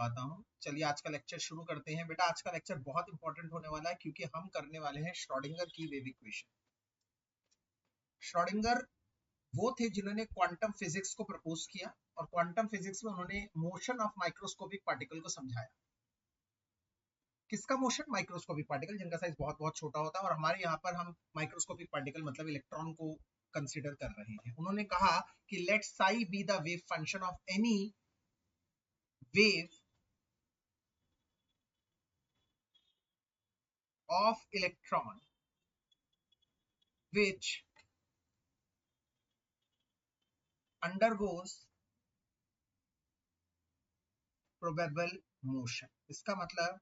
करवाता हूँ। चलिए आज का लेक्चर शुरू करते हैं। बेटा आज का लेक्चर बहुत इंपॉर्टेंट होने वाला है क्योंकि हम करने वाले हैं श्रोडिंगर की वेव इक्वेशन। श्रोडिंगर वो थे जिन्होंने क्वांटम फिजिक्स को प्रपोज किया और क्वांटम फिजिक्स में उन्होंने मोशन ऑफ माइक्रोस्कोपिक पार्टिकल को समझाया। किसका मोशन? माइक्रोस्कोपिक पार्टिकल, जिनका साइज बहुत बहुत छोटा होता है। और हमारे यहाँ पर हम माइक्रोस्कोपिक पार्टिकल मतलब इलेक्ट्रॉन को कंसिडर कर रहे हैं। उन्होंने कहा कि let psi be the wave function of any wave of electron which undergoes probable motion। इसका मतलब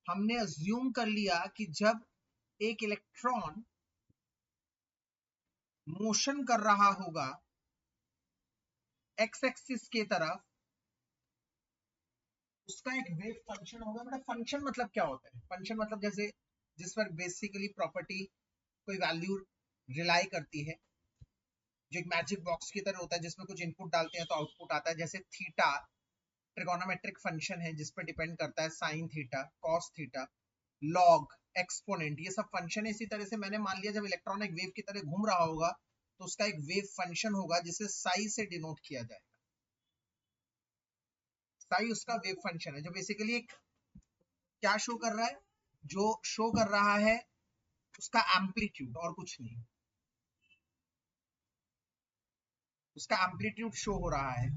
हमने अज्यूम कर लिया कि जब एक इलेक्ट्रॉन मोशन कर रहा होगा एक्स एक्सिस के तरफ, उसका एक वेव फंक्शन होगा। बेटा फंक्शन मतलब क्या होता है? फंक्शन मतलब जैसे जिस पर बेसिकली प्रॉपर्टी कोई वैल्यू रिलाई करती है, जो एक मैजिक बॉक्स की तरह होता है जिसमें कुछ इनपुट डालते हैं तो आउटपुट आता है। जैसे थीटा ट्रिगोनोमेट्रिक फंक्शन है जिस पर डिपेंड करता है sine theta, cos theta, log, exponent, ये सब फंक्शन है। इसी तरह से मैंने मान लिया जब इलेक्ट्रॉन एक वेव की तरह घूम रहा होगा तो उसका एक वेव फंक्शन होगा जिसे साई से डिनोट किया जाएगा। साई उसका वेव फंक्शन है जो बेसिकली एक क्या शो कर रहा है? जो शो कर रहा है उसका एम्पलीट्यूड और कुछ नहीं, उसका एम्पलीट्यूड शो हो रहा है।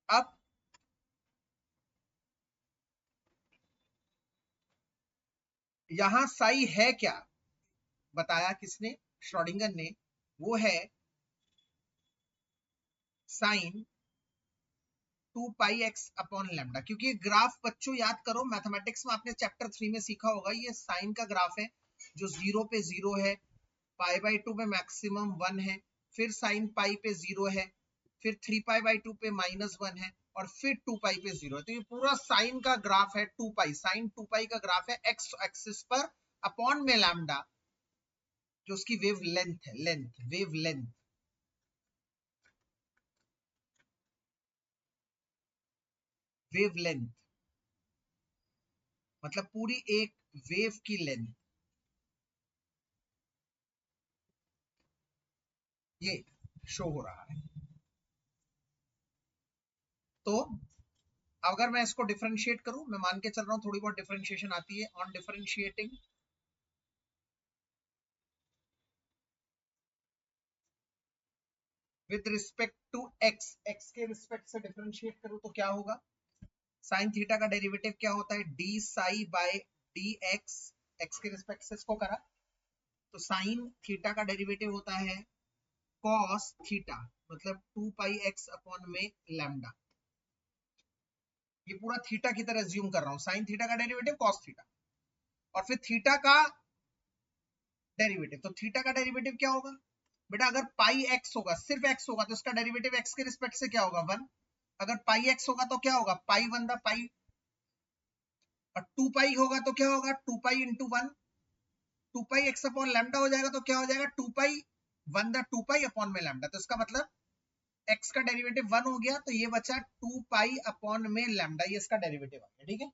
अब यहां साई है क्या? बताया किसने? श्रोडिंगर ने। वो है साइन 2 पाई एक्स अपॉन लैम्डा। क्योंकि ये ग्राफ बच्चों याद करो, मैथमेटिक्स में आपने चैप्टर 3 में सीखा होगा, ये साइन का ग्राफ है जो 0 पे 0 है, पाई बाई 2 पे मैक्सिमम 1 है, फिर साइन पाई पे 0 है, फिर 3 पाई बाई 2 पे -1 है और फिर 2 पाई पे 0 है। तो ये पूरा साइन का ग्राफ है 2 पाई। साइन 2 पाई का ग्राफ है एक्स एक्सिस पर, अपॉन में लैम्डा जो उसकी वेव लेंथ है, length, wave length. Wave length मतलब पूरी एक वेव की लेंथ, ये शो हो रहा है। तो अगर मैं इसको डिफरेंशिएट करूं, मैं मान के चल रहा हूं थोड़ी बहुत डिफरेंशिएशन आती है। On differentiating with respect to x, x के रिस्पेक्ट से डिफरेंशिएट करूं तो क्या होगा? साइन थीटा का डेरिवेटिव क्या होता है? D psi by d x. X के रिस्पेक्ट से इसको करा तो साइन थीटा का डेरिवेटिव होता है कॉस थीटा, मतलब 2 पाई एक्स अपॉन में लैम्डा। ये पूरा थीटा की तरह ज्यूम कर रहा हूं, साइन थीटा का डेरिवेटिव कॉस थीटा, और फिर थीटा का डेरिवेटिव। तो थीटा का डेरिवेटिव क्या होगा बेटा? अगर पाई एक्स होगा, सिर्फ एक्स होगा, तो इसका डेरिवेटिव एक्स के रिस्पेक्ट से क्या होगा? 1। अगर पाई एक्स होगा तो क्या होगा? पाई 1 द पाई। और 2 पाई होगा तो क्या होगा? 2 पाई इंटू 1, 2 पाई एक्स अपॉन लैम्डा हो जाएगा। तो क्या हो जाएगा? 2 पाई 1 द 2 पाई अपॉन में लैम्डा। तो इसका मतलब एक्स का डेरिवेटिव 1 हो गया, तो ये बचा 2 पाई अपॉन में लैम्डा, ये इसका डेरिवेटिव आ गया। ठीक है,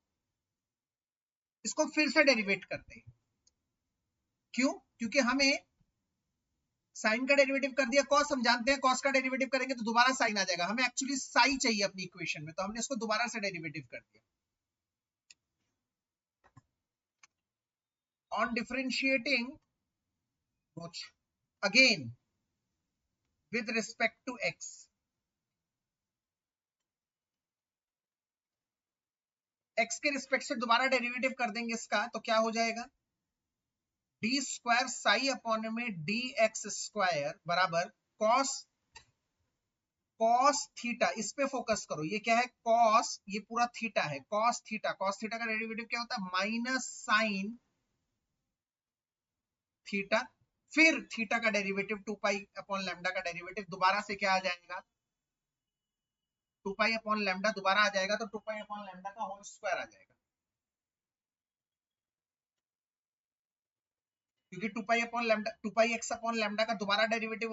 इसको फिर से डेरिवेट करते हैं। क्यों? क्योंकि हमें साइन का डेरिवेटिव कर दिया कॉस, हम जानते हैं कॉस का डेरिवेटिव करेंगे तो दोबारा साइन आ जाएगा। हमें एक्चुअली साई चाहिए अपनी इक्वेशन में, तो हमने इसको दोबारा से डेरिवेटिव कर दिया। On differentiating again with respect to x, x के रिस्पेक्ट से दोबारा डेरिवेटिव कर देंगे इसका, तो क्या हो जाएगा? डी स्क्वायर साई अपॉन में डी एक्स स्क्वायर बराबर कॉस, कॉस थीटा। इस पे फोकस करो, ये क्या है? कॉस, ये पूरा थीटा है, कॉस थीटा। कॉस थीटा का डेरिवेटिव क्या होता है? Minus sine theta. फिर थीटा का डेरिवेटिव 2 पाई अपॉन लैम्डा का डेरिवेटिव दोबारा से क्या आ जाएगा? 2 पाई अपॉन लैम्डा दोबारा आ जाएगा, तो 2 पाई अपॉन लैम्डा का होल स्क्वायर आ जाएगा। क्योंकि 2 पाई अपॉन लैम्डा 2 पाई एक्स अपॉन लैम्डा का दोबारा डेरिवेटिव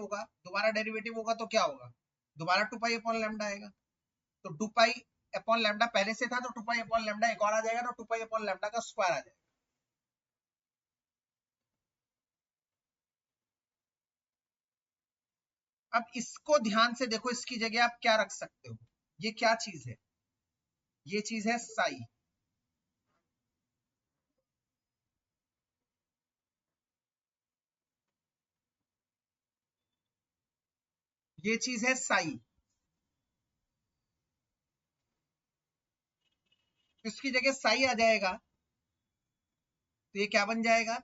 होगा तो क्या होगा, दोबारा 2 पाई अपॉन लैम्डा आएगा। तो 2 पाई अपॉन लैम्डा पहले से था तो 2 पाई अपॉन लैम्डा एक और आ जाएगा, तो 2 पाई अपॉन लैम्डा का स्क्वायर आ जाएगा। अब इसको ध्यान से देखो, इसकी जगह आप क्या रख सकते हो, ये क्या चीज है, ये चीज है साई, ये चीज है साई। इसकी जगह साई आ जाएगा तो ये क्या बन जाएगा,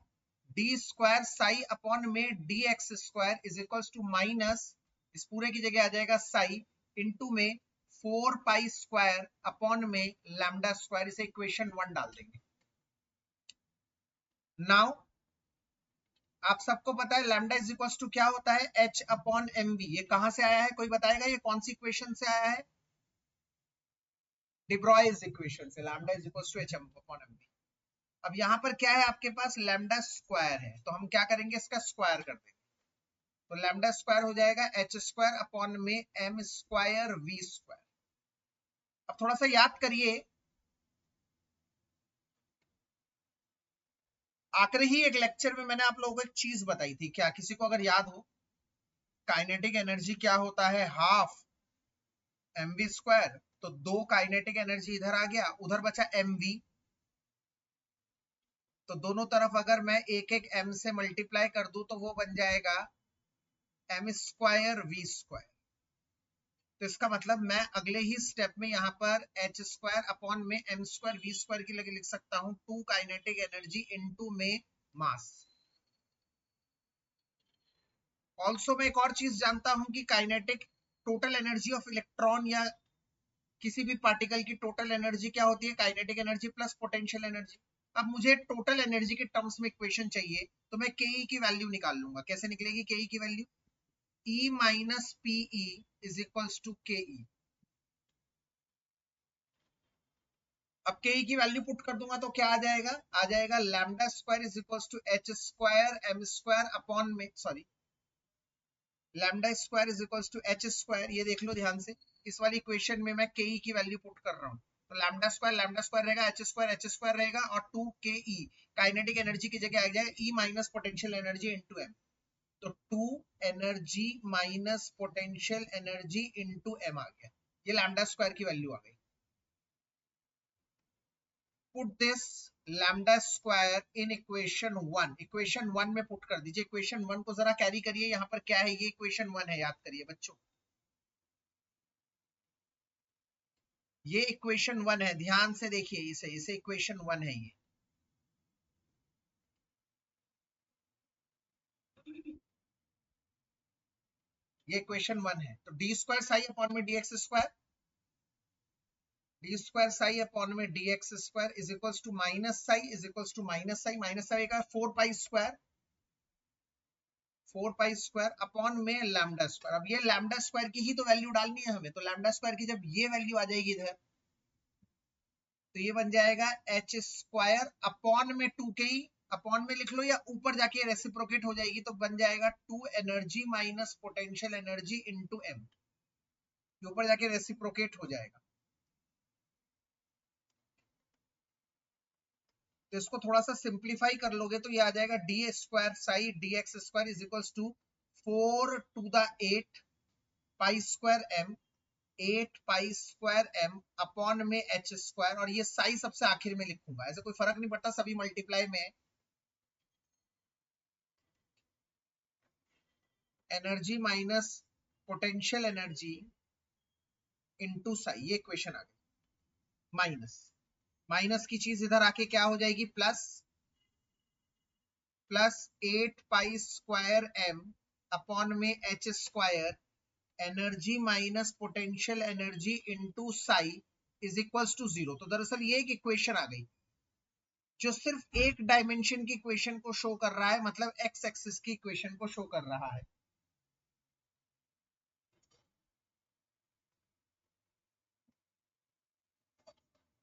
डी स्क्वायर साई अपॉन में D x square is equal to minus, इस पूरे की जगह आ जाएगा साई इंटू में 4 पाई स्क्वायर अपॉन में लैम्डा स्क्वायर, इसे इक्वेशन 1 डाल देंगे। नाउ आप सबको पता है लैम्डा इज इक्वल टू क्या होता है, एच अपॉन एम बी। ये कहां से आया है, कोई बताएगा ये कौन सी इक्वेशन से आया है, डिब्रॉयज इक्वेशन से, lambda is equal to h upon m b. अब यहाँ पर क्या है आपके पास, लैम्डा स्क्वायर है, तो हम क्या करेंगे, इसका स्क्वायर कर देंगे, तो लैम्डा स्क्वायर हो जाएगा एच स्क्वायर अपॉन में एम स्क्वायर वी स्क्वायर। अब थोड़ा सा याद करिए, आखिरी ही एक लेक्चर में मैंने आप लोगों को एक चीज बताई थी, क्या किसी को अगर याद हो, काइनेटिक एनर्जी क्या होता है, हाफ एम वी स्क्वायर। तो 2 काइनेटिक एनर्जी इधर आ गया, उधर बचा एम वी, तो दोनों तरफ अगर मैं एक एक एम से मल्टीप्लाई कर दूं तो वो बन जाएगा एम स्क्वायर वी स्क्वायर। तो इसका मतलब मैं अगले ही स्टेप में यहाँ पर एच स्क्वायर अपॉन में एम स्क्वायर वी स्क्वायर की लगे लिख सकता हूँ 2 काइनेटिक एनर्जी इनटू में मास। ऑल्सो मैं एक और चीज जानता हूं कि kinetic total energy of electron या किसी भी पार्टिकल की टोटल एनर्जी क्या होती है, kinetic energy plus potential energy. अब मुझे टोटल एनर्जी के टर्म्स में इक्वेशन चाहिए, तो मैं के की वैल्यू निकाल लूंगा। कैसे निकलेगी के की value, E minus PE is equals to k. अब के की वैल्यू पुट कर दूंगा तो क्या आ जाएगा lambda square is equals to H square M square upon में, sorry, lambda square is equals to H square, ये देख लो ध्यान से, इस वाली इक्वेशन में मैं के की वैल्यू पुट कर रहा हूँ, तो लैम्डा स्क्वायर रहेगा, एच स्क्वायर रहेगा, और 2 के ई काइनेटिक एनर्जी की जगह आ जाएगा E minus potential energy into M. तो 2 energy minus potential energy into M आ गया, ये लैम्डा स्क्वायर की वैल्यू आ गई। Put this lambda square in equation 1, equation 1 में पुट कर दीजिए। इक्वेशन 1 को जरा कैरी करिए, यहाँ पर क्या है, ये इक्वेशन 1 है, याद करिए बच्चों, ये इक्वेशन 1 है, ध्यान से देखिए इसे इक्वेशन 1 है ये इक्वेशन 1 है। तो डी स्क्वायर साई अपॉन में D x square, D square psi upon में D x square is equals to minus psi is equals to minus psi का 4 पाई स्क्वायर अपॉन में लैम्डा स्क्वायर। अब ये लैम्डा स्क्वायर की ही तो value डालनी है हमें, तो लैम्डा स्क्वायर की जब ये वैल्यू आ जाएगी इधर, तो ये बन जाएगा एच स्क्वायर अपॉन में 2 के, अपॉन में लिख लो या ऊपर जाके रेसिप्रोकेट हो जाएगी, तो बन जाएगा 2 energy minus potential energy into m, ऊपर जाके रेसिप्रोकेट हो जाएगा। तो इसको थोड़ा सा सिंप्लीफाई कर लोगे तो ये आ जाएगा D square psi d x square is equals to 4 to the 8 pi square m, 8 pi square M upon में एच स्क्वायर, और ये साई सबसे आखिर में लिखूंगा, ऐसे कोई फर्क नहीं पड़ता, सभी मल्टीप्लाई में। Energy minus potential energy into Sai, ये इक्वेशन आ गई। माइनस माइनस की चीज इधर आके क्या हो जाएगी, plus, plus 8 pi square M upon में H square, energy minus potential energy into psi is equals to 0। तो दरअसल ये एक इक्वेशन आ गई जो सिर्फ एक डायमेंशन की इक्वेशन को शो कर रहा है, मतलब एक्स एक्सिस की इक्वेशन को शो कर रहा है।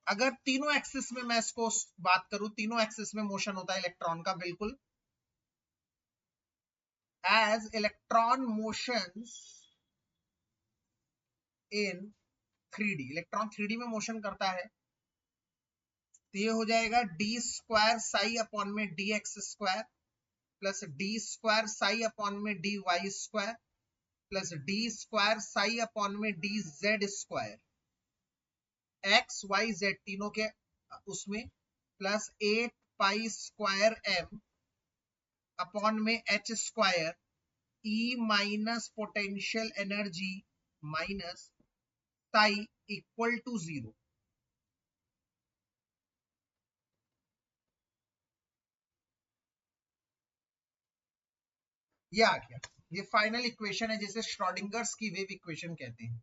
अगर तीनों एक्सिस में मैं इसको बात करूं, तीनों एक्सिस में मोशन होता है इलेक्ट्रॉन का, बिल्कुल as electron motions in 3D, electron 3D में मोशन करता है, तो ये हो जाएगा डी स्क्वायर साई अपॉन में D x square plus D square psi upon में D Y square plus D square psi upon में D Z square, X Y Z तीनों के उसमें, plus 8 pi square M upon में H square E minus potential energy minus psi equal to 0। ये आ गया, ये final equation है जिसे श्रोडिंगर्स की वेव इक्वेशन कहते हैं।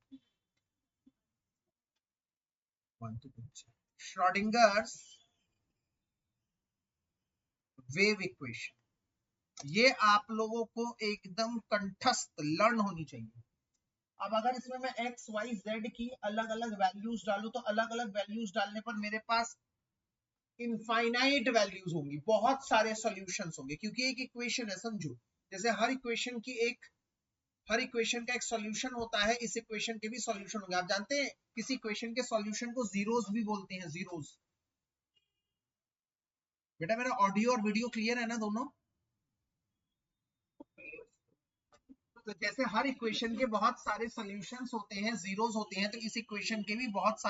श्रोडिंगर्स वेव इक्वेशन, ये आप लोगों को एकदम कंठस्थ लर्न होनी चाहिए। अब अगर इसमें मैं एक्स वाई जेड की अलग अलग वैल्यूज डालूं तो अलग अलग वैल्यूज डालने पर मेरे पास इनफाइनाइट वैल्यूज होंगी, बहुत सारे सॉल्यूशंस होंगे, क्योंकि एक इक्वेशन है, समझो जैसे हर इक्वेशन का एक सॉल्यूशन होता है, इस इक्वेशन के भी सॉल्यूशन होंगे। आप जानते हैं किसी इक्वेशन के सॉल्यूशन को जीरोस भी बोलते हैं, जीरोस। बेटा मेरा ऑडियो और वीडियो क्लियर है ना दोनों? तो जैसे हर इक्वेशन के बहुत सारे सॉल्यूशंस होते हैं, जीरोस होते हैं, तो इस इक्वेशन के भी बहुत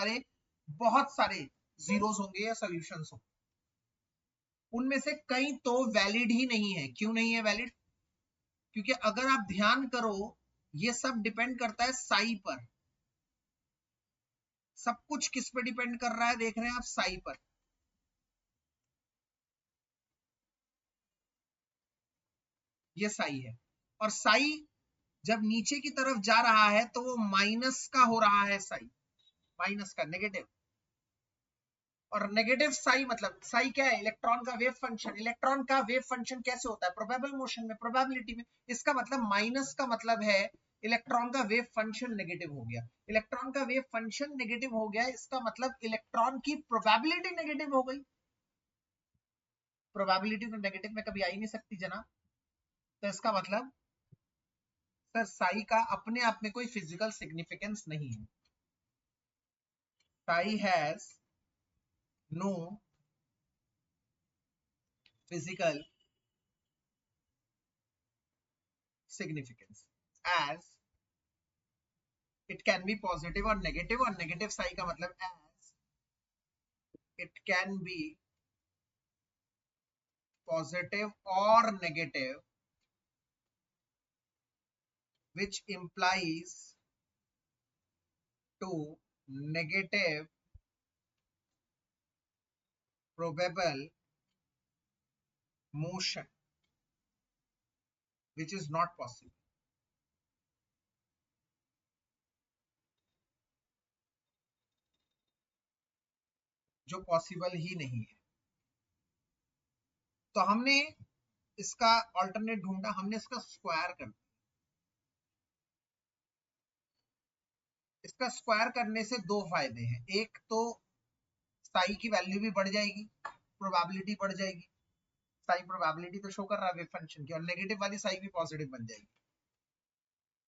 सारे जीरोस होंगे या सॉल्यूशंस होंगे। उनमें से कई तो वैलिड ही नहीं है। क्यों नहीं है वैलिड? क्योंकि अगर आप ध्यान करो, ये सब डिपेंड करता है साई पर। सब कुछ किस पे डिपेंड कर रहा है, देख रहे हैं आप, साई पर। ये साई है, और साई जब नीचे की तरफ जा रहा है तो वो माइनस का हो रहा है, साई माइनस का, नेगेटिव। और नेगेटिव साई मतलब, साई क्या है? इलेक्ट्रॉन का वेव फंक्शन। इलेक्ट्रॉन का वेव फंक्शन कैसे होता है? प्रोबेबल मोशन में, प्रोबेबिलिटी में। इसका मतलब माइनस का मतलब है इलेक्ट्रॉन का वेव फंक्शन नेगेटिव हो गया। इलेक्ट्रॉन का वेव फंक्शन नेगेटिव हो गया, इसका मतलब इलेक्ट्रॉन की प्रोबेबिलिटी नेगेटिव हो गई। प्रोबेबिलिटी तो नेगेटिव में कभी आ ही नहीं सकती जनाब। तो इसका मतलब सर साई का अपने आप में कोई फिजिकल सिग्निफिकेंस नहीं है। Psi has no physical significance as it can be positive और negative, और negative साई का मतलब as it can be positive or negative, which implies to negative probable motion, which is not possible. जो possible ही नहीं है। तो हमने इसका ऑल्टरनेट ढूंढा, हमने इसका स्क्वायर कर दिया। इसका स्क्वायर करने से दो फायदे हैं। एक तो साई की वैल्यू भी बढ़ जाएगी, प्रोबेबिलिटी बढ़ जाएगी। साई प्रोबेबिलिटी तो शो कर रहा है वेव फंक्शन की, और नेगेटिव वाली साई भी पॉजिटिव बन जाएगी।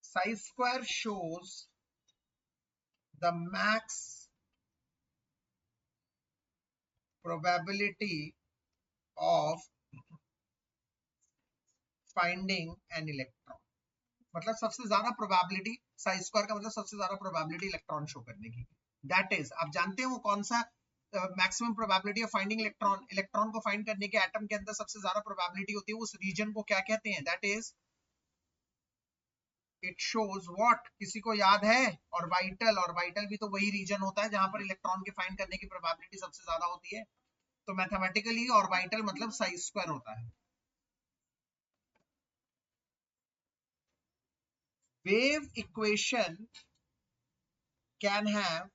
Sai square shows the max probability of finding an electron, मतलब सबसे ज्यादा प्रोबेबिलिटी, साई स्क्वायर का मतलब सबसे ज्यादा प्रोबेबिलिटी इलेक्ट्रॉन शो करने की। दैट इज, आप जानते हैं वो कौन सा maximum probability of finding electron? Electron को फाइंड करने के एटम के अंदर सबसे ज्यादा प्रोबेबिलिटी होती है, उस रीजन को क्या कहते हैं? That is, it shows what, किसी को याद है? ऑर्बिटल। ऑर्बिटल भी तो वही रीजन होता है जहां पर इलेक्ट्रॉन के फाइंड करने की प्रोबेबिलिटी सबसे ज्यादा होती है। तो मैथमेटिकली ऑर्बिटल मतलब साई स्क्वायर होता है। Wave equation can have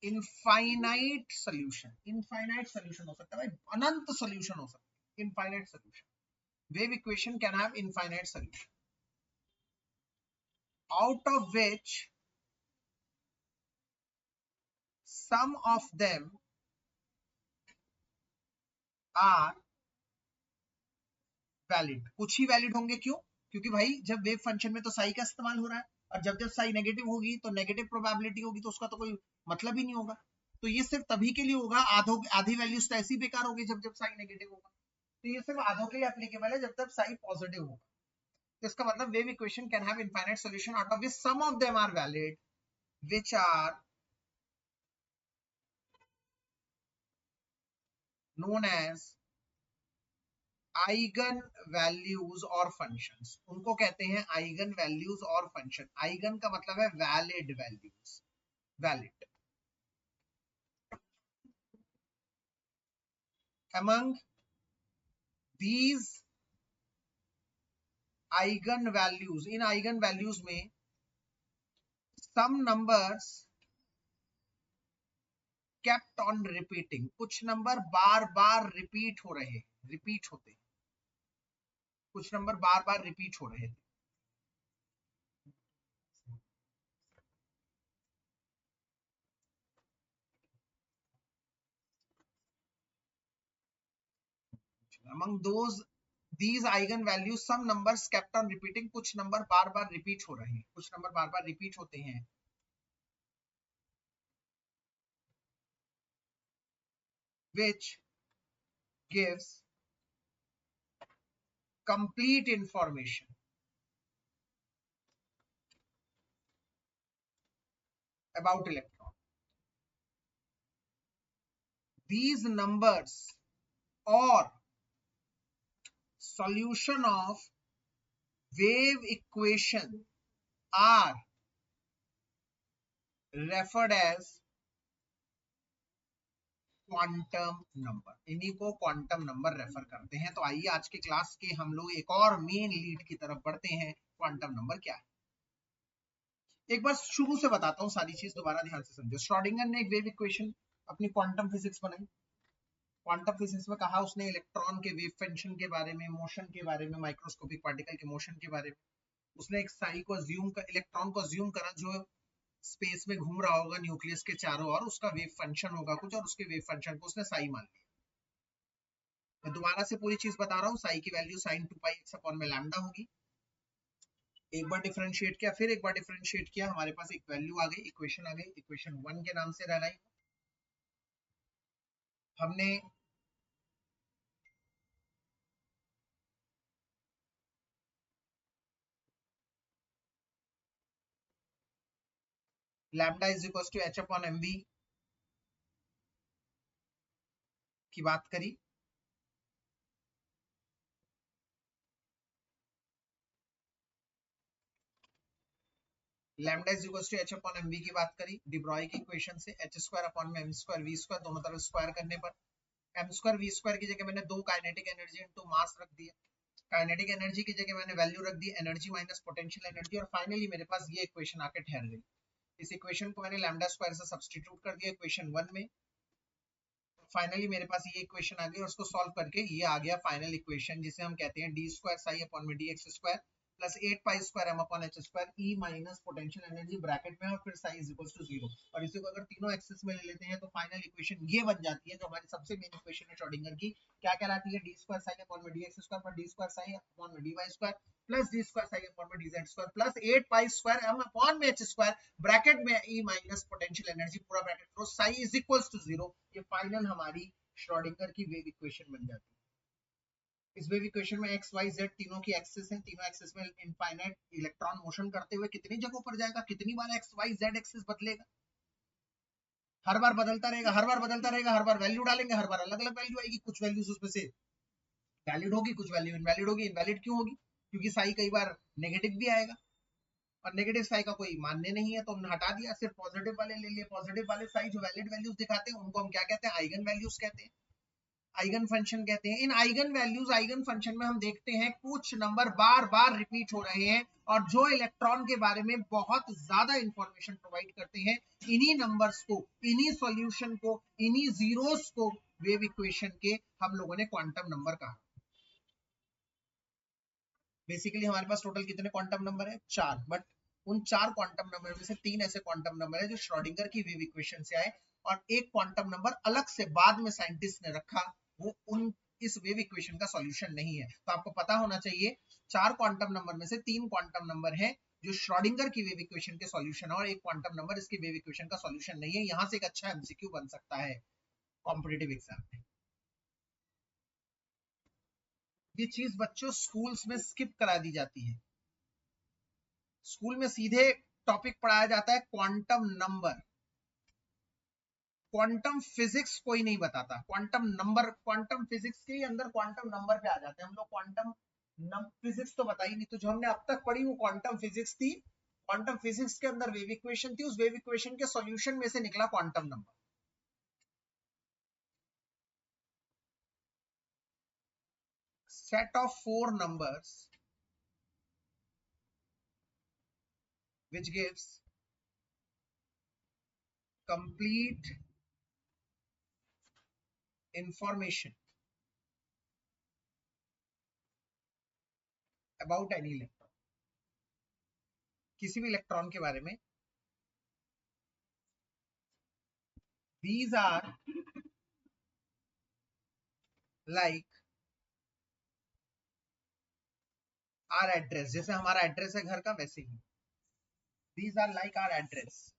infinite solution. Infinite solution हो सकता है भाई, अनंत solution हो सकता है, infinite solution. Wave equation can have infinite solution, out of which some of them are valid, कुछ ही वैलिड होंगे। क्यों? क्योंकि भाई जब वेव फंक्शन में तो साई का इस्तेमाल हो रहा है, और जब जब साई नेगेटिव होगी तो नेगेटिव प्रोबेबिलिटी होगी, तो उसका तो कोई मतलब ही नहीं होगा। तो ये सिर्फ तभी के लिए होगा, आधी वैल्यूज तो ऐसी बेकार होगी जब जब साई नेगेटिव होगा। तो ये सिर्फ आधों के लिए एप्लीकेबल है जब तक साई पॉजिटिव होगा। तो इसका मतलब wave equation can have infinite solution out of which some of them are valid, which are known as eigen values और फंक्शंस। उनको कहते हैं आइगन वैल्यूज और फंक्शन। आइगन का मतलब है valid values, valid. among these eigen values, इन eigen values में some numbers kept on repeating, कुछ नंबर बार बार रिपीट हो रहे, रिपीट होते, कुछ नंबर बार बार रिपीट हो रहे थे। among those these eigen values some numbers kept on repeating, कुछ नंबर बार बार रिपीट हो रहे हैं, कुछ नंबर बार बार रिपीट होते हैं, which gives complete information about electron. These numbers or solution of wave equation are referred as quantum number. इन्हीं को क्वांटम नंबर रेफर करते हैं। तो आइए आज के क्लास के हम लोग एक और मेन लीड की तरफ बढ़ते हैं। क्वांटम नंबर क्या है, एक बार शुरू से बताता हूँ, सारी चीज दोबारा ध्यान से समझो। श्रोडिंगर ने एक वेव इक्वेशन अपनी क्वांटम फिजिक्स बनाई। क्वांटम फिजिक्स में कहा उसने इलेक्ट्रॉन के वेव फंक्शन के बारे में, मोशन के बारे में, माइक्रोस्कोपिक पार्टिकल के मोशन के बारे में। उसने एक साई को अज्यूम कर, इलेक्ट्रॉन को अज्यूम करा जो स्पेस में घूम रहा होगा न्यूक्लियस के चारों ओर, उसका वेव फंक्शन होगा कुछ, और उसके वेव फंक्शन को उसने साई मान लिया। मैं दोबारा से पूरी चीज बता रहा हूँ। साई की वैल्यू sin 2 पाई x अपॉन में लैम्डा होगी। एक बार डिफरेंशिएट किया, फिर एक बार डिफरेंशिएट किया, हमारे पास एक वैल्यू आ गई, इक्वेशन आ गई, इक्वेशन 1 के नाम से रह गई। हमने lambda is equal to h upon mv की बात करी। Lambda is equal to h upon mv की बात करी डी ब्रॉय की इक्वेशन से, h स्क्वायर अपॉन में m स्क्वायर v स्क्वायर, दोनों तरफ स्क्वायर करने पर m स्क्वायर v स्क्वायर की जगह मैंने दो काइनेटिक एनर्जी इनटू मास रख दिया। काइनेटिक एनर्जी की जगह मैंने वैल्यू रख दी एनर्जी माइनस पोटेंशियल एनर्जी, और फाइनली मेरे पास ये इक्वेशन आके ठहर गई। इस इक्वेशन को मैंने लैम्डा स्क्वायर से सब्स्टिट्यूट कर दिया इक्वेशन 1 में। फाइनली मेरे पास ये इक्वेशन आ गई, और उसको सॉल्व करके ये आ गया फाइनल इक्वेशन, जिसे हम कहते हैं डी स्क्वायर साई अपॉन में D x square plus 8 pi square m upon h square E minus potential energy bracket में, और फिर साई इज इक्वल टू 0। और इसी को अगर तीनों एक्सिस में ले लेते हैं तो फाइनल इक्वेशन ये बन जाती है, जो हमारी सबसे मेन इक्वेशन है श्रोडिंगर की। क्या कहलाती है? डी स्क्वायर साई अपॉन में डी एक्स स्क्वायर पर डी स्क्वायर साई अपॉन में D Y square plus D square psi upon में D Z square plus 8 pi square m upon में h स्क्वायर ब्रैकेट में ई माइनस पोटेंशियल एनर्जी पूरा bracket close psi is equal to 0। ये final हमारी Schrodinger की wave equation बन जाती है। इस वेव इक्वेशन में x y z तीनों की एक्सिस हैं, तीनों एक्सिस में इनफाइनाइट इलेक्ट्रॉन मोशन करते हुए कितनी जगहों पर जाएगा, कितनी बार x y z एक्सिस बदलेगा, हर बार बदलता रहेगा, हर बार बदलता रहेगा, हर बार वैल्यू डालेंगे, हर बार अलग अलग वैल्यू आएगी। कुछ वैल्यूज उसमें से वैलिड होगी, कुछ वैल्यू इनवैलिड होगी। इनवैलिड क्यों होगी? क्योंकि साई कई बार नेगेटिव भी आएगा, और नेगेटिव साई का कोई मान्य नहीं है, तो हमने हटा दिया, सिर्फ पॉजिटिव वाले ले लिए। पॉजिटिव वाले साई जो वैलिड वैल्यूज दिखाते हैं उनको हम क्या कहते हैं? आइगन वैल्यूज कहते हैं, आइगन फंक्शन कहते हैं। इन आइगन वैल्यूज, आइगन फंक्शन में हम देखते हैं कुछ नंबर बार बार रिपीट हो रहे हैं, और जो इलेक्ट्रॉन के बारे में बहुत ज्यादा इंफॉर्मेशन प्रोवाइड करते हैं। इन्हीं नंबर्स को, इन्हीं सॉल्यूशन को, इन्हीं जीरोस को वेव इक्वेशन के हम लोगों ने क्वांटम नंबर कहा। बेसिकली हमारे पास टोटल कितने क्वांटम नंबर है? 4। बट उन 4 क्वांटम नंबर में से 3 ऐसे क्वांटम नंबर है जो श्रोडिंगर की वेव इक्वेशन से आए, और एक क्वांटम नंबर अलग से बाद में साइंटिस्ट ने रखा, वो उन इस वेव इक्वेशन का सॉल्यूशन नहीं है। तो आपको पता होना चाहिए 4 क्वांटम नंबर में से 3 क्वांटम नंबर है जो श्रोडिंगर की वेव इक्वेशन के सॉल्यूशन है और एक क्वांटम नंबर इसकी वेव इक्वेशन का सॉल्यूशन नहीं है। यहां से एक अच्छा एमसीक्यू बन सकता है कॉम्पिटिटिव एग्जाम में। ये चीज बच्चों स्कूल्स में स्किप करा दी जाती है। स्कूल में सीधे टॉपिक पढ़ाया जाता है क्वांटम नंबर। क्वांटम फिजिक्स कोई नहीं बताता। क्वांटम नंबर, क्वांटम फिजिक्स के अंदर क्वांटम नंबर पे आ जाते हैं हम लोग। क्वांटम फिजिक्स तो बताई नहीं। तो जो हमने अब तक पढ़ी वो क्वांटम फिजिक्स थी। क्वांटम फिजिक्स के अंदर वेव इक्वेशन थी, उस वेव इक्वेशन के सॉल्यूशन में से निकला quantum number. Set of 4 numbers which gives complete information about any electron, किसी भी इलेक्ट्रॉन के बारे में। These are like our address, जैसे हमारा एड्रेस है घर का वैसे ही। These are like our address.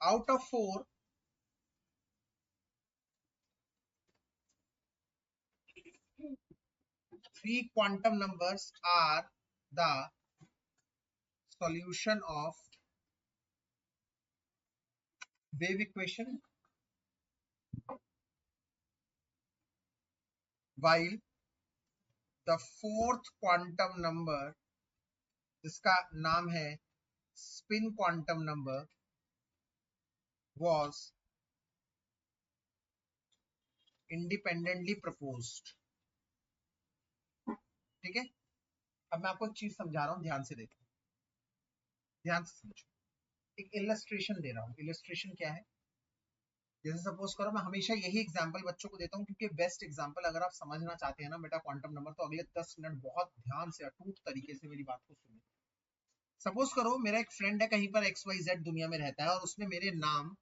Out of 4, 3 quantum numbers are the solution of wave equation, while the 4th quantum number जिसका नाम है spin quantum number was independently proposed। ठीक है, अब मैं आपको एक चीज समझा रहा हूं, ध्यान से देखो, ध्यान से समझो। एक इलस्ट्रेशन दे रहा हूं। इलस्ट्रेशन क्या है? जैसे सपोज करो, मैं हमेशा यही एग्जांपल बच्चों को देता हूं क्योंकि बेस्ट एग्जांपल अगर आप समझना चाहते हैं ना बेटा क्वांटम नंबर, तो अगले 10 मिनट बहुत ध्यान से अटूट तरीके से मेरी बात को सुनिए। सपोज करो मेरा एक फ्रेंड है, कहीं पर XYZ दुनिया में रहता है और उसने मेरे नाम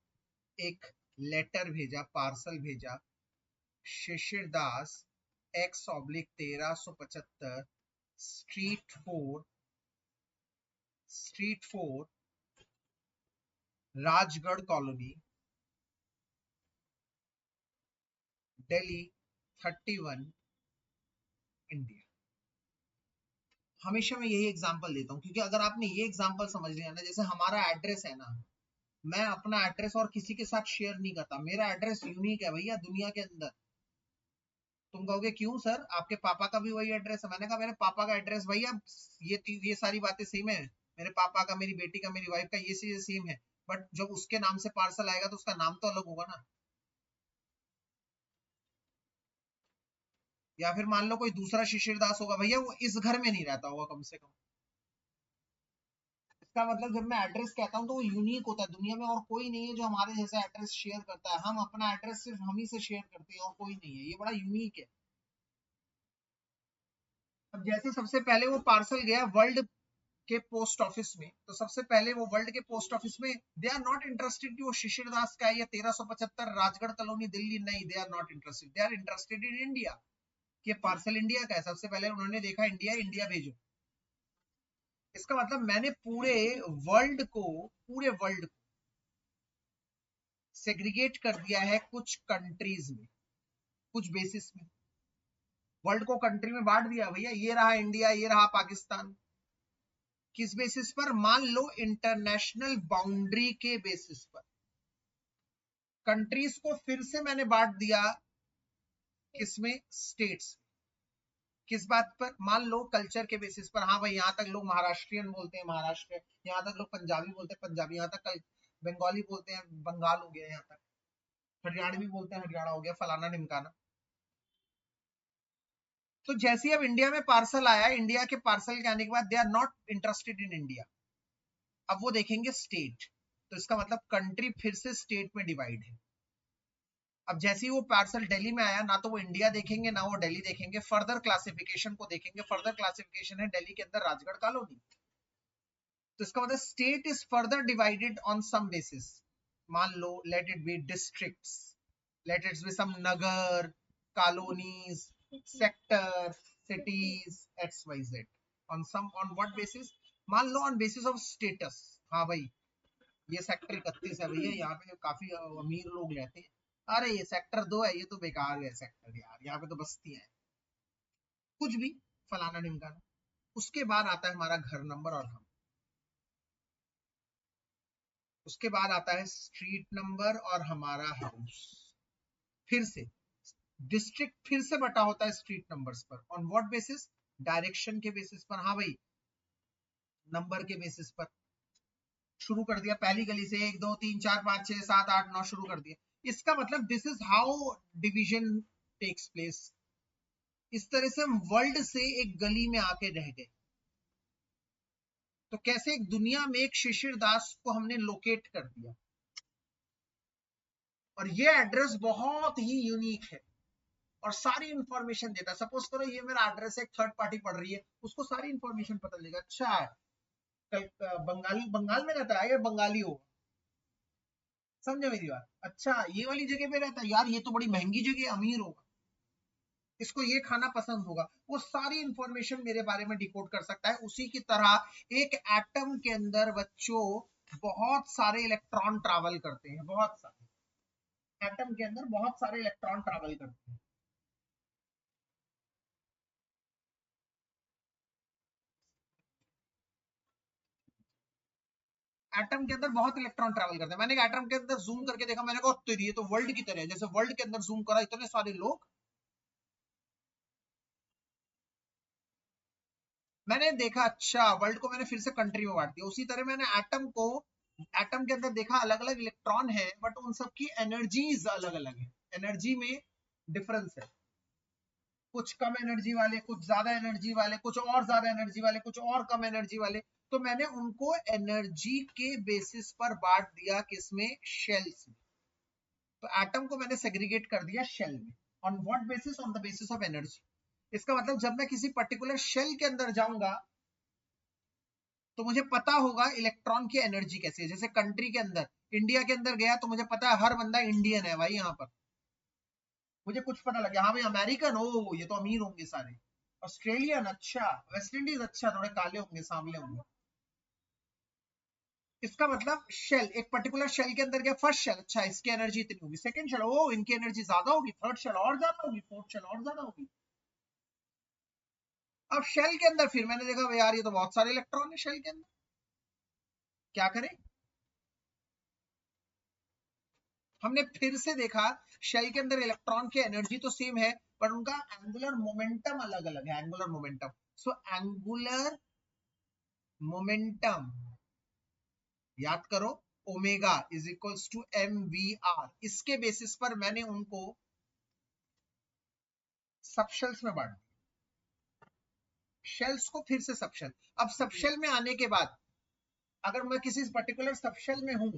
एक लेटर भेजा, पार्सल भेजा, शिशिर दास X/1375 street 4 Rajgarh colony Delhi 31 India. हमेशा मैं यही एग्जांपल देता हूं क्योंकि अगर आपने ये एग्जांपल समझ लिया ना, जैसे हमारा एड्रेस है ना, मैं अपना एड्रेस और किसी के साथ शेयर नहीं करता। मेरा एड्रेस यूनिक है भैया दुनिया के अंदर। तुम कहोगे क्यों सर, आपके पापा का भी वही एड्रेस है। मैंने कहा मेरे पापा का एड्रेस भैया, ये सारी बातें सेम है। मेरे पापा का, मेरी बेटी का, मेरी वाइफ का, ये चीजें सेम है। बट जब उसके नाम से पार्सल आएगा तो उसका नाम तो अलग होगा ना। या फिर मान लो कोई दूसरा शिशिर दास होगा भैया, वो इस घर में नहीं रहता होगा कम से कम। इसका मतलब जब मैं एड्रेस कहता हूँ तो वो यूनिक होता है दुनिया में, और कोई नहीं है जो हमारे जैसा एड्रेस शेयर करता है। हम अपना एड्रेस सिर्फ हम ही से शेयर करते हैं और कोई नहीं है। ये बड़ा यूनिक है। अब जैसे सबसे पहले वो पार्सल गया वर्ल्ड के पोस्ट ऑफिस में, तो सबसे पहले वो वर्ल्ड के पोस्ट ऑफिस में दे आर नॉट इंटरेस्टेड कि वो शिशिर दास का है या 1375 राजगढ़ कॉलोनी दिल्ली, नहीं, they are not interested. They are interested in India, कि पार्सल इंडिया का है। सबसे पहले उन्होंने देखा इंडिया, इंडिया भेजो। इसका मतलब मैंने पूरे वर्ल्ड को सेग्रीगेट कर दिया है कुछ कंट्रीज में, कुछ बेसिस में। वर्ल्ड को कंट्री में बांट दिया भैया, ये रहा इंडिया, ये रहा पाकिस्तान। किस बेसिस पर? मान लो इंटरनेशनल बाउंड्री के बेसिस पर कंट्रीज को फिर से मैंने बांट दिया। किसमें? स्टेट्स। किस बात पर? मान लो कल्चर के बेसिस पर। हाँ भाई, यहाँ तक लोग महाराष्ट्रियन बोलते हैं महाराष्ट्र, यहाँ तक लोग पंजाबी बोलते हैं पंजाबी, यहाँ तक बंगाली बोलते हैं बंगाल हो गया, यहाँ तक हरियाणवी बोलते हैं हरियाणा हो गया, फलाना ढिमकाना। तो जैसे ही अब इंडिया में पार्सल आया, इंडिया के पार्सल के आने के बाद they are not interested in India. अब वो देखेंगे स्टेट, तो इसका मतलब कंट्री फिर से स्टेट में डिवाइड है। अब जैसे ही वो पार्सल दिल्ली में आया, ना तो वो इंडिया देखेंगे ना वो दिल्ली देखेंगे, फर्दर क्लासिफिकेशन को देखेंगे। फर्दर क्लासिफिकेशन है दिल्ली के अंदर राजगढ़ कॉलोनी। तो इसका मतलब state is further divided on some basis. मान लो let it be districts, let it be some nagar, colonies, sector, cities, XYZ. On what basis? मान लो on basis of status. हाँ भाई, ये सेक्टर 31 है भैया, यहाँ पे काफी अमीर लोग रहते हैं। अरे ये सेक्टर 2 है, ये तो बेकार है सेक्टर यार, यहाँ पे तो बस्ती है, कुछ भी फलाना ढिमकाना। उसके बाद आता है हमारा घर नंबर और हम, उसके बाद आता है स्ट्रीट नंबर और हमारा हाउस। फिर से डिस्ट्रिक्ट फिर से बटा होता है स्ट्रीट नंबर्स पर। On what basis? डायरेक्शन के बेसिस पर। हाँ भाई, नंबर के बेसिस पर शुरू कर दिया, पहली गली से 1 2 3 4 5 6 7 8 9 शुरू कर दिया। इसका मतलब this is how division takes place. इस तरह से हम वर्ल्ड से एक गली में आके रह गए। तो कैसे एक दुनिया में एक शिशिर दास को हमने लोकेट कर दिया, और ये एड्रेस बहुत ही यूनिक है और सारी इंफॉर्मेशन देता है। सपोज करो ये मेरा एड्रेस है, एक थर्ड पार्टी पढ़ रही है, उसको सारी इंफॉर्मेशन पता चलेगा। अच्छा बंगाली, बंगाल में रहता है, ये बंगाली होगा, समझे मेरी बात? अच्छा ये वाली जगह पे रहता है यार, ये तो बड़ी महंगी जगह, अमीर होगा, इसको ये खाना पसंद होगा, वो सारी इंफॉर्मेशन मेरे बारे में डिकोड कर सकता है। उसी की तरह एक एटम के अंदर बच्चों बहुत सारे इलेक्ट्रॉन ट्रैवल करते हैं, बहुत सारे एटम के अंदर बहुत सारे इलेक्ट्रॉन ट्रैवल करते हैं। एटम के अंदर बहुत इलेक्ट्रॉन ट्रैवल करते हैं। मैंने एटम के अंदर जूम करके देखा, मैंने कहा तो ये तो वर्ल्ड की तरह है, जैसे वर्ल्ड के अंदर जूम करा इतने सारे लोग। मैंने देखा अच्छा वर्ल्ड को मैंने फिर से कंट्री में बांट दिया। उसी तरह मैंने एटम को, एटम के अंदर देखा अलग अलग इलेक्ट्रॉन है, बट उन सबकी एनर्जीज अलग अलग है, एनर्जी में डिफरेंस है। कुछ कम एनर्जी वाले, कुछ ज्यादा एनर्जी वाले, कुछ और ज्यादा एनर्जी वाले, कुछ और कम एनर्जी वाले। तो मैंने उनको एनर्जी के बेसिस पर बांट दिया, किसमें? शेल्स में। तो एटम को मैंने सेग्रीगेट कर दिया शेल में। On what basis? On the basis of energy. इसका मतलब जब मैं किसी पर्टिकुलर शेल के अंदर जाऊंगा तो मुझे पता होगा इलेक्ट्रॉन की एनर्जी कैसी है। जैसे कंट्री के अंदर, इंडिया के अंदर गया तो मुझे पता है हर बंदा इंडियन है भाई, यहाँ पर मुझे कुछ पता लग गया, हाँ भाई अमेरिकन हो, ये तो अमीर होंगे सारे, ऑस्ट्रेलियन अच्छा, वेस्ट इंडीज अच्छा, थोड़े काले होंगे, सांवले होंगे। इसका मतलब शेल, एक पर्टिकुलर शेल के अंदर गया, फर्स्ट शेल अच्छा इसकी एनर्जी इतनी होगी, सेकंड शेल ओ इनकी एनर्जी ज्यादा होगी, थर्ड शेल और ज्यादा होगी, फोर्थ शेल और ज्यादा होगी। अब शेल के अंदर फिर मैंने देखा यार ये तो बहुत सारे इलेक्ट्रॉन है शेल के अंदर, क्या करें? हमने फिर से देखा शेल के अंदर इलेक्ट्रॉन की एनर्जी तो सेम है, पर उनका एंगुलर मोमेंटम अलग अलग है, angular momentum. So angular momentum याद करो, omega is equals to m v r. इसके बेसिस पर मैंने उनको सबशेल्स में बांट दिया, शेल्स को फिर से सबशेल। अब सबशेल में आने के बाद अगर मैं किसी पर्टिकुलर सबशेल में हूं,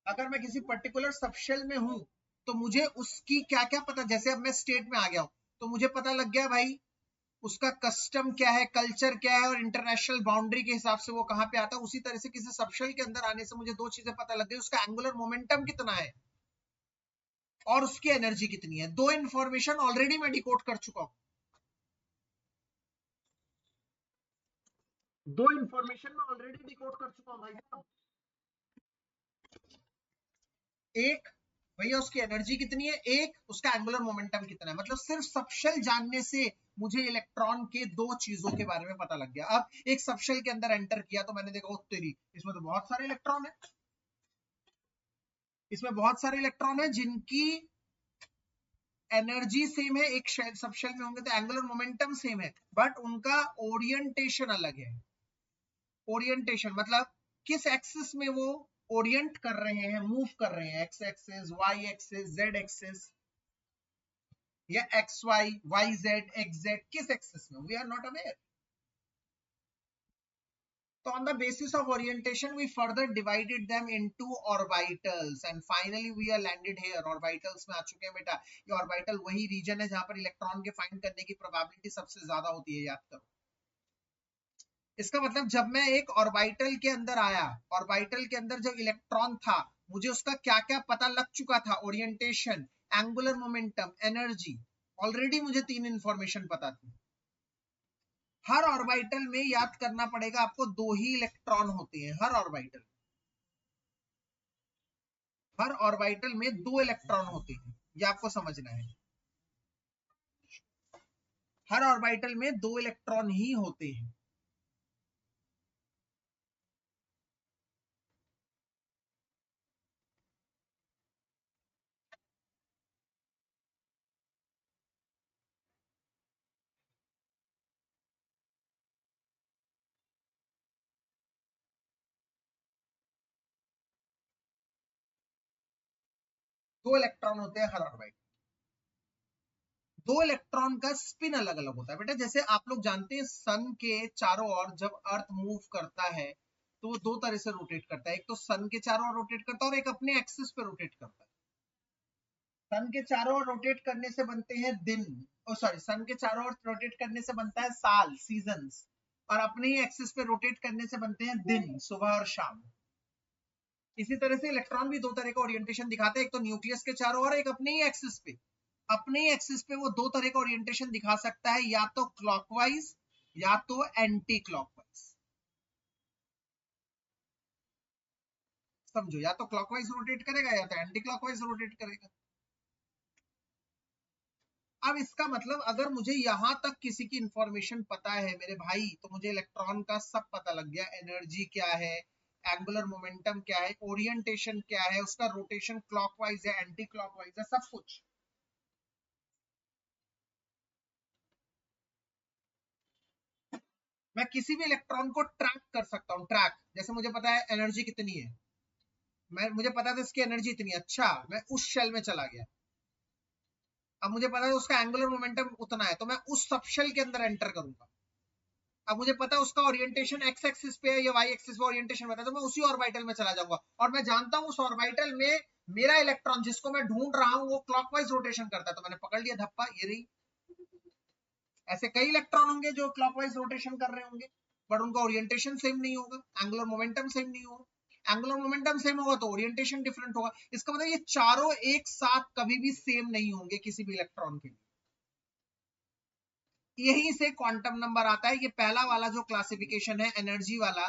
अगर मैं किसी पर्टिकुलर सबशेल में हूं तो मुझे उसकी क्या क्या पता, जैसे अब मैं स्टेट में आ गया हूं तो मुझे पता लग गया भाई उसका कस्टम क्या है, कल्चर क्या है, और इंटरनेशनल बाउंड्री के हिसाब से वो कहां पे आता है। उसी तरह से किसी सबशेल के अंदर आने से मुझे दो चीजें पता लग गई, उसका एंगुलर मोमेंटम कितना है और उसकी एनर्जी कितनी है। दो इंफॉर्मेशन ऑलरेडी मैं डिकोड कर चुका हूं, दो इंफॉर्मेशन मैं ऑलरेडी डिकोड कर चुका हूं भाई साहब। एक भैया उसकी एनर्जी कितनी है, एक उसका एंगुलर मोमेंटम कितना है। मतलब सिर्फ सबशेल जानने से मुझे इलेक्ट्रॉन के दो चीजों के बारे में पता लग गया। अब एक सबशेल के अंदर एंटर किया तो मैंने देखा तेरी इसमें तो बहुत सारे इलेक्ट्रॉन है, इसमें बहुत सारे इलेक्ट्रॉन है जिनकी एनर्जी सेम है, एक सबशेल में होंगे तो एंगुलर मोमेंटम सेम है, बट उनका ओरिएंटेशन अलग है। ओरिएंटेशन मतलब किस एक्सिस में वो ओरिएंट कर रहे हैं, मूव कर रहे हैं, X axis, Y axis, Z axis, या X Y, Y Z, X Z, किस एक्सिस में, we are not aware. So on the basis of orientation, we further divided them into orbitals and finally we are landed here. Orbitals में आ चुके हैं बेटा। ये orbital वही region है जहां पर इलेक्ट्रॉन के फाइंड करने की प्रोबेबिलिटी सबसे ज्यादा होती है, याद करो। इसका मतलब जब मैं एक ऑर्बिटल के अंदर आया, ऑर्बिटल के अंदर जब इलेक्ट्रॉन था, मुझे उसका क्या क्या पता लग चुका था, orientation, angular momentum, energy, already मुझे 3 इंफॉर्मेशन पता थी। हर ऑर्बिटल में याद करना पड़ेगा आपको 2 ही इलेक्ट्रॉन होते हैं, हर ऑर्बिटल में 2 इलेक्ट्रॉन होते हैं, ये आपको समझना है। हर ऑर्बिटल में 2 इलेक्ट्रॉन ही होते हैं। दो इलेक्ट्रॉन होते हैं हर ऑर्बिटल। 2 इलेक्ट्रॉन का स्पिन अलग अलग होता है बेटा। जैसे आप लोग जानते हैं सन के चारों ओर जब अर्थ मूव करता है तो वो 2 तरह से रोटेट करता है, एक तो सन के चारों ओर रोटेट करता है और एक अपने एक्सिस पे रोटेट करता है। सन के चारों ओर रोटेट करने से बनते हैं दिन, सन के चारों ओर रोटेट करने से बनता है साल, सीजन्स, और अपने ही एक्सिस पे रोटेट करने से बनते हैं दिन, सुबह और शाम। इसी तरह से इलेक्ट्रॉन भी 2 तरह का ओरिएंटेशन दिखाते हैं, एक तो न्यूक्लियस के चारों ओर, एक अपने ही एक्सिस पे। अपने ही एक्सिस पे वो 2 तरह का ओरिएंटेशन दिखा सकता है, या तो क्लॉकवाइज या तो एंटी क्लॉकवाइज। समझो, या तो क्लॉकवाइज रोटेट करेगा या तो एंटी क्लॉकवाइज रोटेट करेगा। अब इसका मतलब अगर मुझे यहां तक किसी की इंफॉर्मेशन पता है मेरे भाई, तो मुझे इलेक्ट्रॉन का सब पता लग गया, एनर्जी क्या है, एंगुलर मोमेंटम क्या है, ओरिएंटेशन क्या है, उसका रोटेशन क्लॉकवाइज है एंटी क्लॉकवाइज है, सब कुछ। मैं किसी भी इलेक्ट्रॉन को ट्रैक कर सकता हूँ, ट्रैक, जैसे मुझे पता है एनर्जी कितनी है, मुझे पता था इसकी एनर्जी इतनी, अच्छा मैं उस शेल में चला गया, अब मुझे पता है उसका एंगुलर मोमेंटम उतना है, तो मैं उस सब शेल के अंदर एंटर करूंगा। अब मुझे पता है उसका ओरिएंटेशन एक्स एक्सिस पे है या वाई एक्सिस पे ओरिएंटेशन होता है, तो मैं उसी ऑर्बिटल में चला जाऊंगा, और मैं जानता हूं उस ऑर्बिटल में मेरा इलेक्ट्रॉन जिसको मैं ढूंढ रहा हूं वो क्लॉकवाइज रोटेशन करता है, तो मैंने पकड़ लिया धप्पा, ये रही। ऐसे कई इलेक्ट्रॉन होंगे जो क्लॉकवाइज रोटेशन कर रहे होंगे, बट उनका ओरिएंटेशन सेम नहीं होगा, एंगुलर मोमेंटम सेम नहीं होगा। एंगुलर मोमेंटम सेम होगा तो ओरिएंटेशन डिफरेंट होगा। इसका मतलब ये चारों एक साथ कभी भी सेम नहीं होंगे किसी भी इलेक्ट्रॉन के लिए। यहीं से क्वांटम नंबर आता है। ये पहला वाला जो क्लासिफिकेशन है एनर्जी वाला,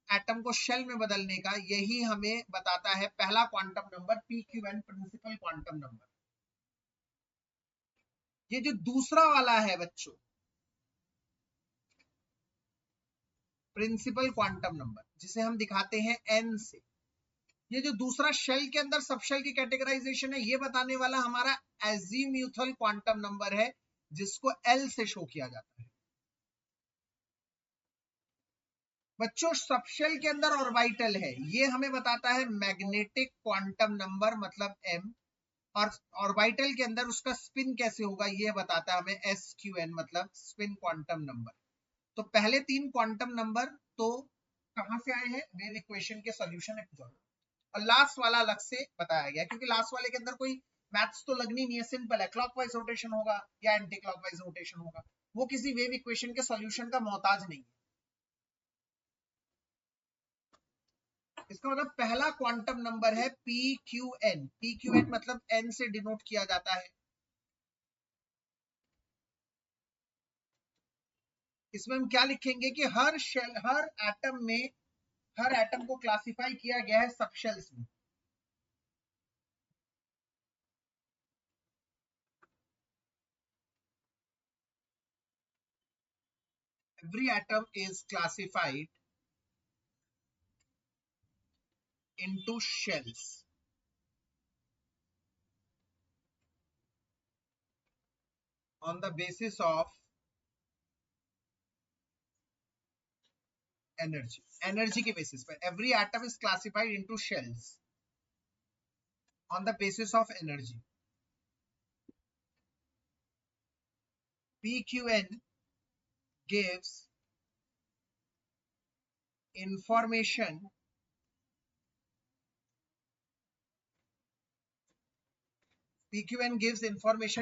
एटम को शेल में बदलने का, यही हमें बताता है पहला quantum number, PQN, principal quantum number. ये जो दूसरा वाला है बच्चों, प्रिंसिपल क्वांटम नंबर, जिसे हम दिखाते हैं N से, ये जो दूसरा शेल के अंदर सब शेल की कैटेगराइजेशन है, ये बताने वाला हमारा एजीम्यूथल क्वांटम नंबर है, जिसको L से शो किया जाता है। बच्चों सबशेल के अंदर ऑर्बिटल है, ये हमें बताता है मैग्नेटिक क्वांटम नंबर, मतलब M, और ऑर्बिटल के अंदर उसका स्पिन कैसे होगा ये बताता है हमें SQN, मतलब स्पिन क्वांटम नंबर। तो पहले 3 क्वांटम नंबर तो कहां से आए हैं, वेव इक्वेशन के सॉल्यूशन है कुछ और लास्ट वाला अलग से बताया गया, क्योंकि लास्ट वाले के अंदर कोई मैथ्स तो लगनी नहीं है, सिंपल है, क्लॉकवाइज रोटेशन होगा या एंटी क्लॉकवाइज रोटेशन होगा, वो किसी वेव इक्वेशन के सॉल्यूशन का मोहताज नहीं है। इसका मतलब पहला क्वांटम नंबर है PQN। PQN मतलब N से डिनोट किया जाता है। इसमें हम क्या लिखेंगे कि हर शेल, हर एटम में, हर एटम को क्लासिफाई किया गया है सब शेल्स में। Every atom is classified into shells on the basis of energy. Energy के basis पर every atom is classified into shells on the basis of energy. PQN gives information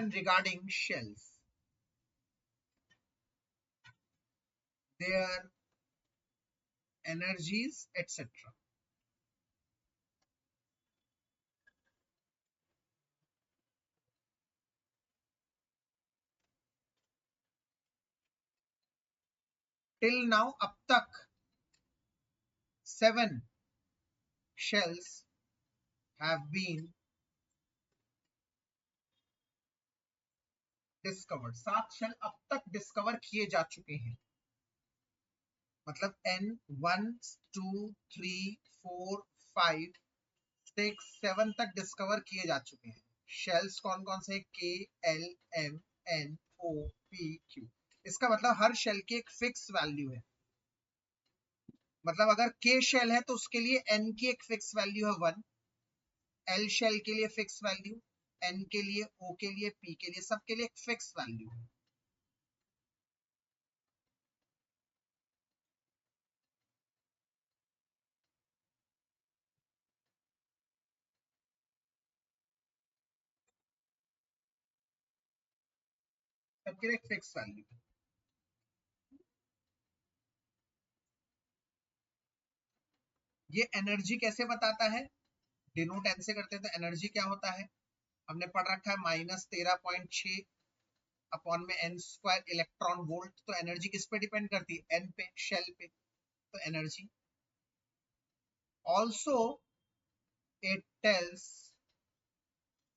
regarding shells, their energies, etc. Till now, अब तक 7 shells have been discovered. 7 shell अब तक discover किए जा चुके हैं, मतलब n 1 2 3 4 5 6 7 तक डिस्कवर किए जा चुके हैं। शेल्स कौन कौन से? K L M N O P Q। इसका मतलब हर शेल की एक फिक्स वैल्यू है, मतलब अगर K शेल है तो उसके लिए N की एक फिक्स वैल्यू है 1, L शेल के लिए फिक्स वैल्यू, N के लिए, O के लिए, P के लिए, सबके लिए एक फिक्स वैल्यू है। सबके लिए एक फिक्स वैल्यू है। ये एनर्जी कैसे बताता है? डिनोट एन से करते हैं। तो एनर्जी क्या होता है? हमने पढ़ रखा है -13.6 अपॉन में n स्क्वायर इलेक्ट्रॉन वोल्ट। तो एनर्जी किस पे डिपेंड करती है? n पे, शेल पे। तो energy also it tells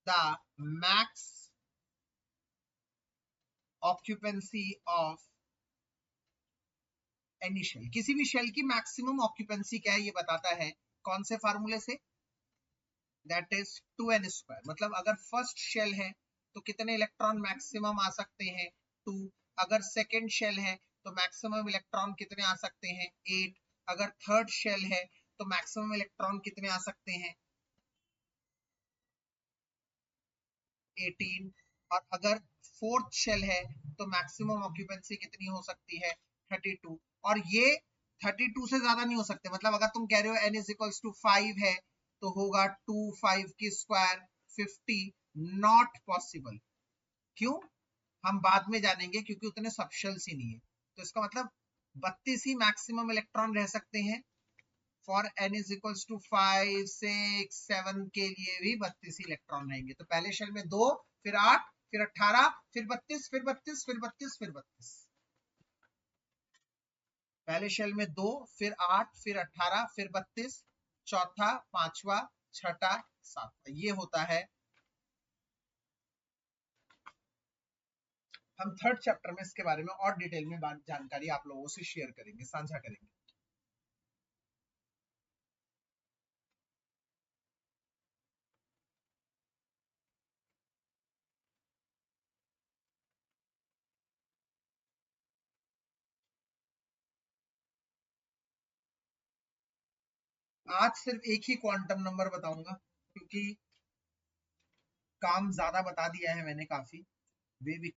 the max occupancy of any shell. किसी भी शेल की मैक्सिमम ऑक्यूपेंसी क्या है ये बताता है। कौन से फार्मूले से? That is 2n square. मतलब अगर फर्स्ट शेल है तो कितने इलेक्ट्रॉन मैक्सिमम आ सकते हैं? 2। अगर सेकेंड शेल है तो मैक्सिमम इलेक्ट्रॉन कितने आ सकते हैं? 8। अगर थर्ड शेल है तो मैक्सिमम इलेक्ट्रॉन कितने आ सकते हैं? 18। और अगर फोर्थ शेल है तो मैक्सिमम ऑक्यूपेंसी कितनी हो सकती है? 32। और ये 32 से ज्यादा नहीं हो सकते। मतलब अगर तुम कह रहे हो n इज इक्वल्स टू 5 है तो होगा 2 5 की स्क्वायर 50। Not possible. क्यों? हम बाद में जानेंगे, क्योंकि उतने सब शेल्स ही नहीं है। तो इसका मतलब 32 ही मैक्सिमम इलेक्ट्रॉन रह सकते हैं। For n is equals to 5 6 7 के लिए भी 32 इलेक्ट्रॉन रहेंगे। तो पहले शेल में 2, फिर 8, फिर 18, फिर 32, फिर 32, फिर 32, फिर 32। पहले शेल में 2, फिर 8, फिर 18, फिर 32, चौथा, पांचवा, छठा, सातवा। ये होता है। हम थर्ड चैप्टर में इसके बारे में और डिटेल में जानकारी आप लोगों से शेयर करेंगे, साझा करेंगे। आज सिर्फ एक ही क्वांटम नंबर बताऊंगा, क्योंकि काम ज्यादा बता दिया है मैंने काफी। वे